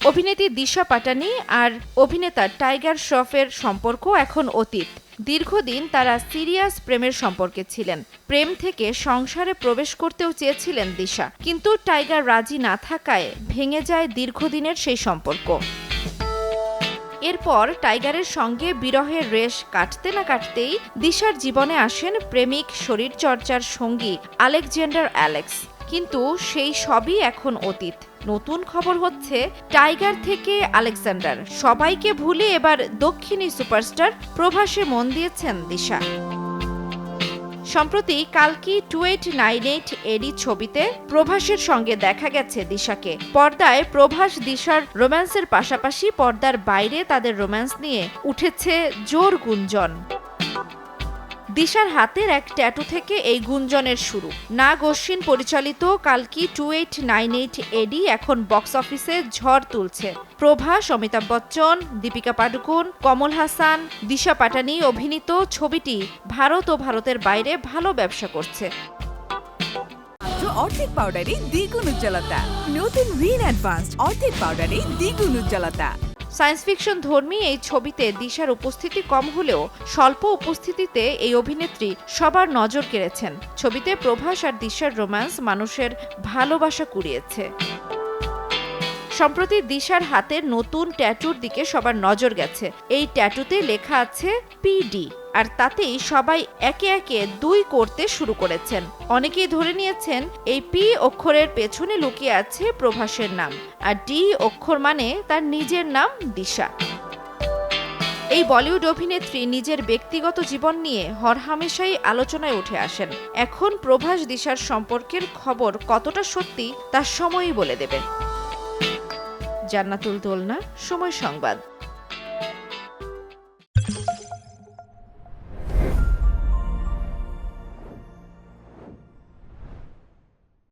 অভিনেত্রী দিশা পাটানি আর অভিনেতা টাইগার শ্রফের সম্পর্ক এখন অতীত। দীর্ঘদিন তারা সিরিয়াস প্রেমের সম্পর্কে ছিলেন। প্রেম থেকে সংসারে প্রবেশ করতেও চেয়েছিলেন দিশা, কিন্তু টাইগার রাজি না থাকায় ভেঙে যায় দীর্ঘদিনের সেই সম্পর্ক। এরপর টাইগারের সঙ্গে বিরহের রেশ কাটতে না কাটতেই দিশার জীবনে আসেন প্রেমিক শরীরচর্চার সঙ্গী আলেকজান্ডার অ্যালেক্স। কিন্তু সেই সবই এখন অতীত। নতুন খবর হচ্ছে, টাইগার থেকে আলেকজান্ডার সবাইকে ভুলে এবার দক্ষিণী সুপারস্টার প্রভাসে মন দিয়েছেন দিশা। সম্প্রতি কালকি 2898 এডি ছবিতে প্রভাসের সঙ্গে দেখা গেছে দিশাকে। পর্দায় প্রভাস দিশার রোম্যান্সের পাশাপাশি পর্দার বাইরে তাদের রোম্যান্স নিয়ে উঠেছে জোর গুঞ্জন। দিশার হাতের এক ট্যাটু থেকে এই গুঞ্জনের শুরু। নাগ অশ্বিন পরিচালিত কালকি 2898 এডি এখন বক্স অফিসে ঝড় তুলছে। প্রভাস, অমিতাভ বচ্চন, দীপিকা পাডুকোন, কমল হাসান, দিশা পাটানি অভিনীত ছবিটি ভারত ও ভারতের বাইরে ভালো ব্যবসা করছে। অর্ধেক পাউডারে দ্বিগুণ উজ্জ্বলতা। নতুন রিন অ্যাডভান্সড অর্ধেক পাউডারে দ্বিগুণ উজ্জ্বলতা। সায়েন্স ফিকশন ধর্মী এই ছবিতে দিশার উপস্থিতি কম হলেও স্বল্প উপস্থিতিতে এই অভিনেত্রী সবার নজর কেড়েছেন। ছবিতে প্রভাস আর দিশার রোম্যান্স মানুষের ভালোবাসা কুড়িয়েছে। সম্প্রতি দিশার হাতের নতুন ট্যাটুর দিকে সবার নজর গেছে। এই ট্যাটুতে লেখা আছে পিডি, আর তাতেই সবাই একে একে 2 করতে শুরু করেছেন। অনেকেই ধরে নিয়েছেন এই পি অক্ষরের পেছনে লুকিয়ে আছে প্রভাসের নাম, আর ডি অক্ষর মানে তার নিজের নাম দিশা। এই বলিউড অভিনেত্রী নিজের ব্যক্তিগত জীবন নিয়ে হরহামেশাই আলোচনায় উঠে আসেন। এখন প্রভাস দিশার সম্পর্কের খবর কতটা সত্যি তা সময়ই বলে দেবে। জান্নাতুল দোলনা, সময় সংবাদ।